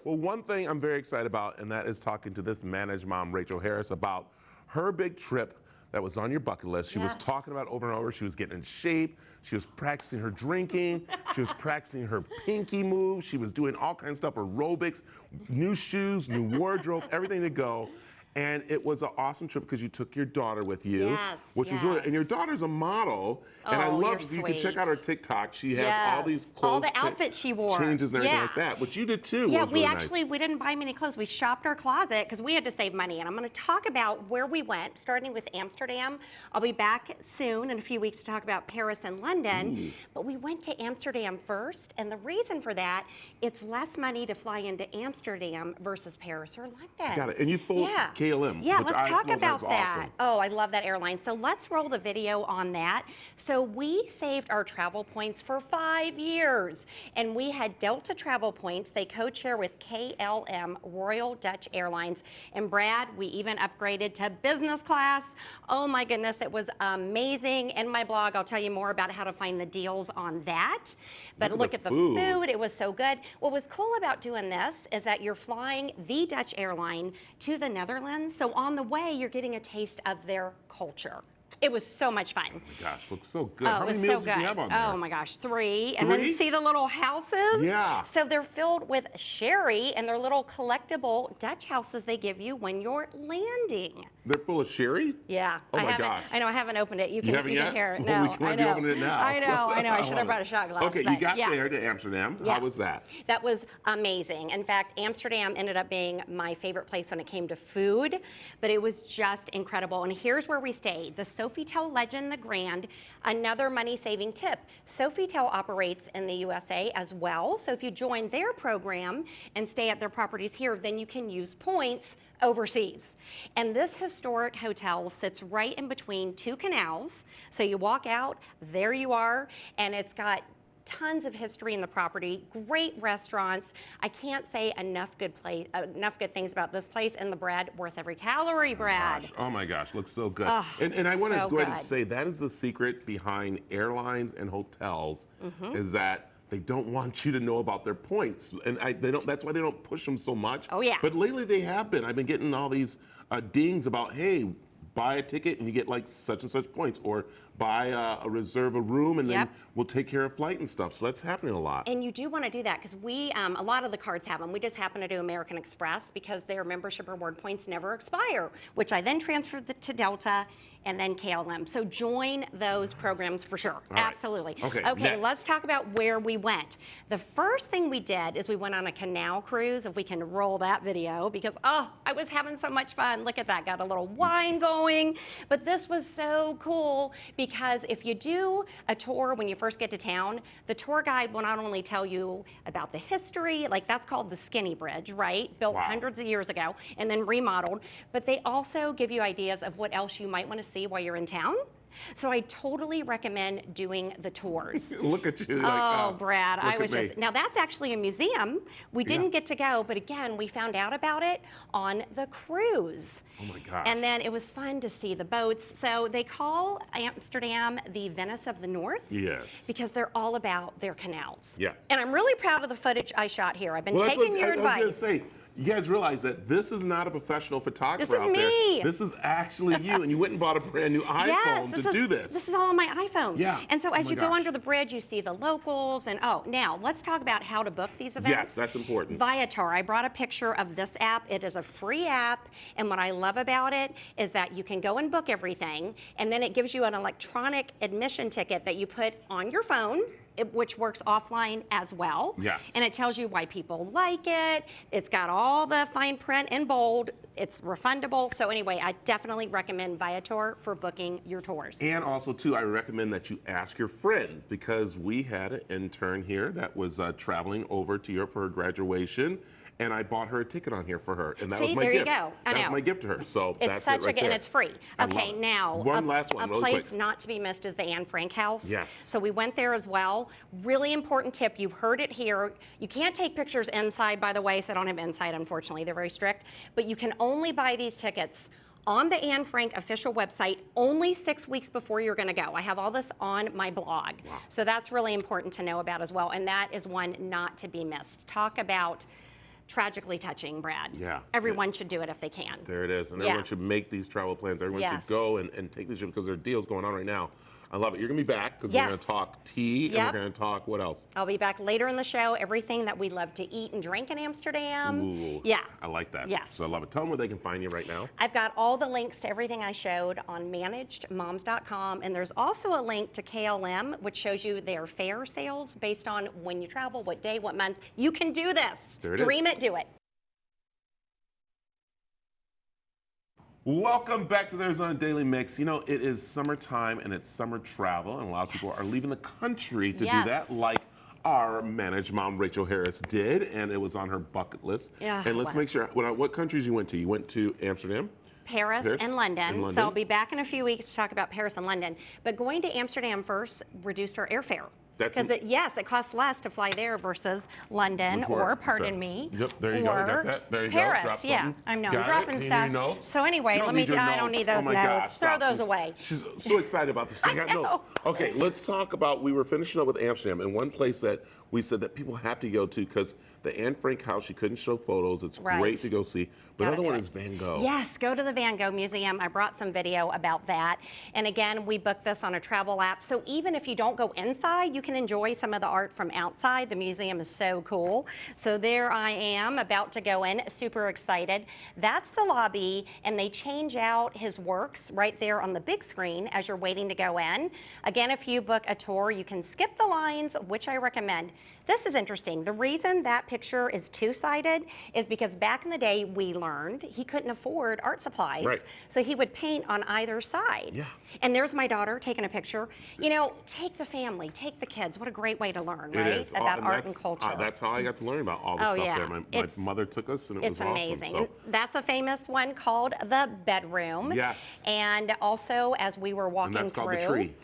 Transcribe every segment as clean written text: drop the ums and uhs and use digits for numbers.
Well, one thing I'm very excited about, and that is talking to this managed mom, Rachel Harris, about her big trip that was on your bucket list. She was talking about over and over. She was getting in shape. She was practicing her drinking. She was practicing her pinky moves. She was doing all kinds of stuff, aerobics, new shoes, new wardrobe, everything to go. And it was an awesome trip because you took your daughter with you, which was really, and your daughter's a model. And I love, you can check out her TikTok. She has all these clothes, all the outfits she wore, changes and everything like that, which you did too. Yeah, was really we didn't buy many clothes. We shopped our closet because we had to save money. And I'm going to talk about where we went, starting with Amsterdam. I'll be back soon in a few weeks to talk about Paris and London. But we went to Amsterdam first, and the reason for that, it's less money to fly into Amsterdam versus Paris or London. Got it. And you flew KLM. Yeah, let's talk about that. Awesome. Oh, I love that airline. So let's roll the video on that. So we saved our travel points for 5 years, and we had Delta travel points. They co-chair with KLM, Royal Dutch Airlines. And Brad, we even upgraded to business class. Oh my goodness, it was amazing. In my blog, I'll tell you more about how to find the deals on that. But look at the food. It was so good. What was cool about doing this is that you're flying the Dutch airline to the Netherlands. So on the way, you're getting a taste of their culture. It was so much fun. Oh my gosh, looks so good. How many meals did you have on there? Oh my gosh, 3. And then see the little houses? Yeah. So they're filled with sherry, and they're little collectible Dutch houses they give you when you're landing. They're full of sherry? Yeah. Oh my gosh. I know, I haven't opened it. You can hear it. Well, No, we can't be opening it now. I know. I should have brought a shot glass. Okay, you got there to Amsterdam. Yeah. How was that? That was amazing. In fact, Amsterdam ended up being my favorite place when it came to food, but it was just incredible. And here's where we stayed. The Sofitel Legend, the Grand, another money-saving tip. Sofitel operates in the USA as well, so if you join their program and stay at their properties here, then you can use points overseas. And this historic hotel sits right in between 2 canals, so you walk out, there you are, and it's got tons of history in the property, great restaurants. I can't say enough good things about this place, and the bread worth every calorie, Brad. Oh my gosh, looks so good. And I want to go ahead and say that is the secret behind airlines and hotels, is that they don't want you to know about their points, and that's why they don't push them so much. Oh yeah. But lately they have been. I've been getting all these dings about, hey, buy a ticket and you get like such and such points, or buy reserve a room and then we'll take care of flight and stuff. So that's happening a lot. And you do want to do that because we, a lot of the cards have them. We just happen to do American Express because their membership reward points never expire, which I then transferred to Delta and then KLM. So join those programs for sure. Absolutely. Okay, let's talk about where we went. The first thing we did is we went on a canal cruise, if we can roll that video, because I was having so much fun. Look at that, got a little wine going. But this was so cool because if you do a tour when you first get to town, the tour guide will not only tell you about the history, like that's called the Skinny Bridge, right? Built hundreds of years ago and then remodeled, but they also give you ideas of what else you might want to see while you're in town. So I totally recommend doing the tours. Look at you. Oh, Brad, I was just, now that's actually a museum. We didn't get to go, but again, we found out about it on the cruise. Oh my gosh. And then it was fun to see the boats. So they call Amsterdam the Venice of the North. Yes. Because they're all about their canals. Yeah. And I'm really proud of the footage I shot here. I've been taking your advice. I was going to say, you guys realize that this is not a professional photographer out there. This is me. This is actually you, and you went and bought a brand new iPhone to do this. This is all on my iPhone. Yeah. And so as you go under the bridge, you see the locals, and now let's talk about how to book these events. Yes, that's important. Viator. I brought a picture of this app. It is a free app, and what I love about it is that you can go and book everything, and then it gives you an electronic admission ticket that you put on your phone, which works offline as well. Yes. And it tells you why people like it. It's got all the fine print in bold. It's refundable. So anyway, I definitely recommend Viator for booking your tours. And also, too, I recommend that you ask your friends, because we had an intern here that was traveling over to Europe for her graduation, and I bought her a ticket on here for her, and that was my gift. There you go. I know. That was my gift to her. So it's that's such and it's free. Okay, now one last one, a place not to be missed is the Anne Frank House. Yes. So we went there as well. Really important tip. You heard it here. You can't take pictures inside, by the way. So I don't have inside, unfortunately. They're very strict. But you can only buy these tickets on the Anne Frank official website only 6 weeks before you're going to go. I have all this on my blog. Wow. So that's really important to know about as well. And that is one not to be missed. Talk about tragically touching, Brad. Yeah. Everyone should do it if they can. There it is. And Yeah. everyone should make these travel plans. Everyone should Yes. go and take these trips because there are deals going on right now. I love it. You're going to be back because we're going Yes. to talk tea and Yep. we're going to talk what else? I'll be back later in the show. Everything that we love to eat and drink in Amsterdam. Ooh. Yeah. I like that. Yes. So I love it. Tell them where they can find you right now. I've got all the links to everything I showed on managedmoms.com, and there's also a link to KLM, which shows you their fare sales based on when you travel, what day, what month. You can do this. There it is. Dream it, do it. Welcome back to the Arizona Daily Mix. You know, it is summertime and it's summer travel, and a lot of people are leaving the country to do Yes. that, like our managed mom, Rachel Harris, did, and it was on her bucket list. Yeah, and it let's make was. sure, what countries you went to? You went to Amsterdam? Paris Paris and London. and London. So I'll be back in a few weeks to talk about Paris and London. But going to Amsterdam first reduced our airfare. That's Because it costs less to fly there versus London Before. or, pardon So- me, Yep, there you go. or Got that. There you Paris. go. Drop Yeah, something. I know. Got I'm it. dropping Need stuff. your notes? So anyway, You don't let me. need your I don't notes. need those Oh my notes. gosh, Throw stop. those She's- away. She's so excited about this. I got know. notes. Okay, let's talk about, we were finishing up with Amsterdam, and one place that we said that people have to go to, because the Anne Frank house, she couldn't show photos. It's Right. great to go see. But Gotta the other do one it. is Van Gogh. Yes, go to the Van Gogh Museum. I brought some video about that. And again, we booked this on a travel app. So even if you don't go inside, you can enjoy some of the art from outside. The museum is so cool. So there I am, about to go in, super excited. That's the lobby, and they change out his works right there on the big screen as you're waiting to go in. Again, if you book a tour, you can skip the lines, which I recommend. This is interesting. The reason that picture is two-sided is because back in the day, we learned he couldn't afford art supplies. Right. So he would paint on either side. Yeah. And there's my daughter taking a picture. You know, take the family, take the kids. What a great way to learn, right? It is. About And art and that's- culture. That's how I got to learn about all this Oh, stuff yeah. there. My It's- mother took us, and it It's was amazing. awesome. And that's a famous one called the bedroom. Yes. And also, as we were walking that's through, called the tree.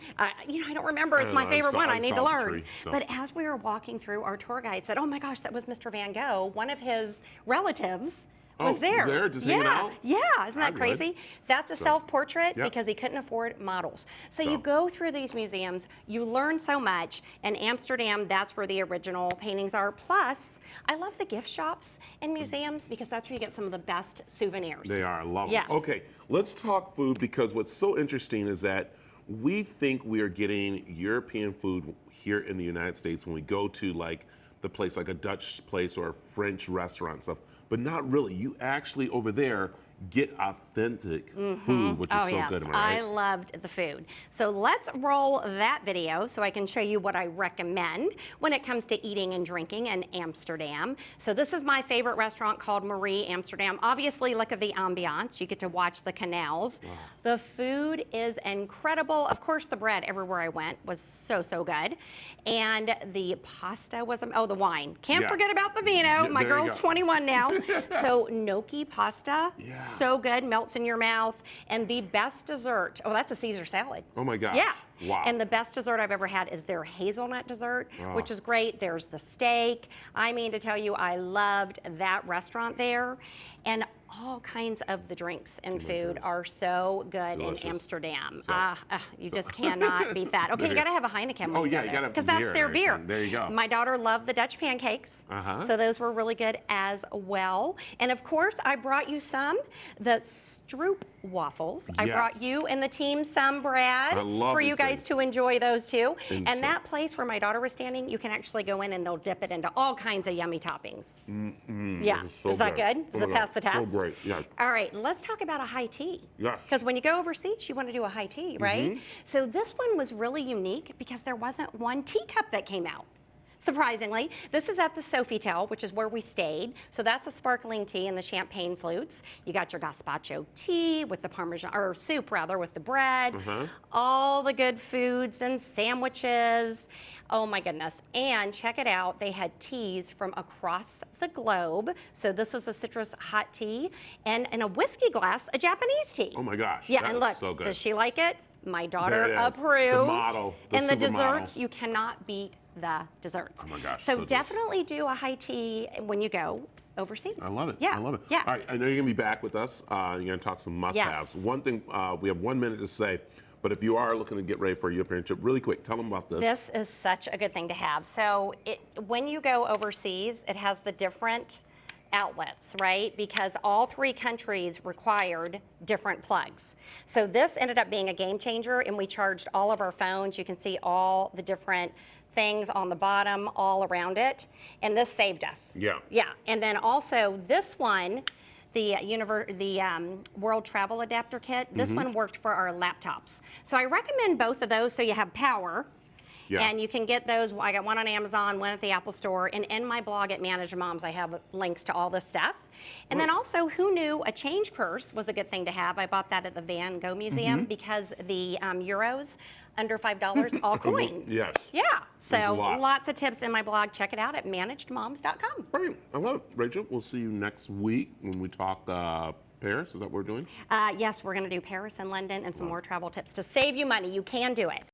You know, I don't remember. It's don't my know. It's favorite called- one. I it's need to called the learn. tree, so. But as we were walking through, our tour guide said, "Oh my gosh, that was Mr. Van Gogh. One of his relatives." Was Oh, there. was there? Just hanging yeah. out? Yeah, isn't I that would. crazy? That's a So, self-portrait yep. because he couldn't afford models. So So. you go through these museums, you learn so much. And Amsterdam, that's where the original paintings are. Plus, I love the gift shops and museums because that's where you get some of the best souvenirs. They are. I love Yes. them. Okay, let's talk food, because what's so interesting is that we think we are getting European food here in the United States when we go to like the place, like a Dutch place or a French restaurant and stuff, but not really. You actually over there get authentic food, which is Oh, so yes. good. Am I I right? loved the food. So let's roll that video so I can show you what I recommend when it comes to eating and drinking in Amsterdam. So this is my favorite restaurant called Marie Amsterdam. Obviously, look at the ambiance. You get to watch the canals. The food is incredible. Of course, the bread everywhere I went was so, so good. And the pasta was, the wine. Can't Yeah. forget about the vino. Yeah, My there you girl's go. 21 now. So gnocchi pasta. Yeah. So good, melts in your mouth. And the best dessert, that's a Caesar salad. Oh my gosh. Yeah. Wow. And the best dessert I've ever had is their hazelnut dessert, Oh. which is great. There's the steak. I mean, to tell you, I loved that restaurant there. And all kinds of the drinks and food Delicious. are so good Delicious. in Amsterdam. So- You just cannot beat that. Okay, There you you got to have a Heineken. Oh, yeah, you gotta have because some that's beer their and beer. everything. There you go. My daughter loved the Dutch pancakes, so those were really good as well. And of course, I brought you the Stroop waffles. I brought Yes. you and the team some, Brad, I love for you these guys things. to enjoy those too. And And so- that place where my daughter was standing, you can actually go in and they'll dip it into all kinds of yummy toppings. Yeah, This is so is that good. good? Does Oh it my pass God, the test? so great, yes. All right, let's talk about a high tea. Yes. Because when you go overseas, you want to do a high tea, right? So this one was really unique because there wasn't one teacup that came out. Surprisingly, this is at the Sofitel, which is where we stayed. So that's a sparkling tea and the champagne flutes. You got your gazpacho tea with the Parmesan, or soup rather, with the bread. All the good foods and sandwiches. Oh my goodness. And check it out, they had teas from across the globe. So this was a citrus hot tea, and in a whiskey glass, a Japanese tea. Oh my gosh. Yeah, that and is look, so good. does she like it? My daughter There it is. approved. The model, the and the supermodel. desserts, you cannot beat the desserts. Oh my gosh, So, so delicious. definitely do a high tea when you go overseas. I love it. Yeah. I love it. Yeah. All right, I know you're gonna be back with us. You're gonna talk some must-haves. Yes. One thing, we have 1 minute to say, but if you are looking to get ready for a European trip, really quick, tell them about this. This is such a good thing to have. So when you go overseas, it has the different outlets, right? Because all 3 countries required different plugs. So this ended up being a game changer, and we charged all of our phones. You can see all the different things on the bottom all around it, and this saved us. Yeah. Yeah, and then also this one, the World Travel Adapter Kit, this one worked for our laptops. So I recommend both of those so you have power. Yeah. And you can get those. I got one on Amazon, one at the Apple Store, and in my blog at Manage Moms, I have links to all this stuff. And then also, who knew a change purse was a good thing to have? I bought that at the Van Gogh Museum because the euros under $5, all coins. Yes. Yeah. There's a So lot. lots of tips in my blog. Check it out at managedmoms.com. Brilliant. I love it. Rachel, we'll see you next week when we talk Paris. Is that what we're doing? Yes, we're going to do Paris and London and some more travel tips to save you money. You can do it.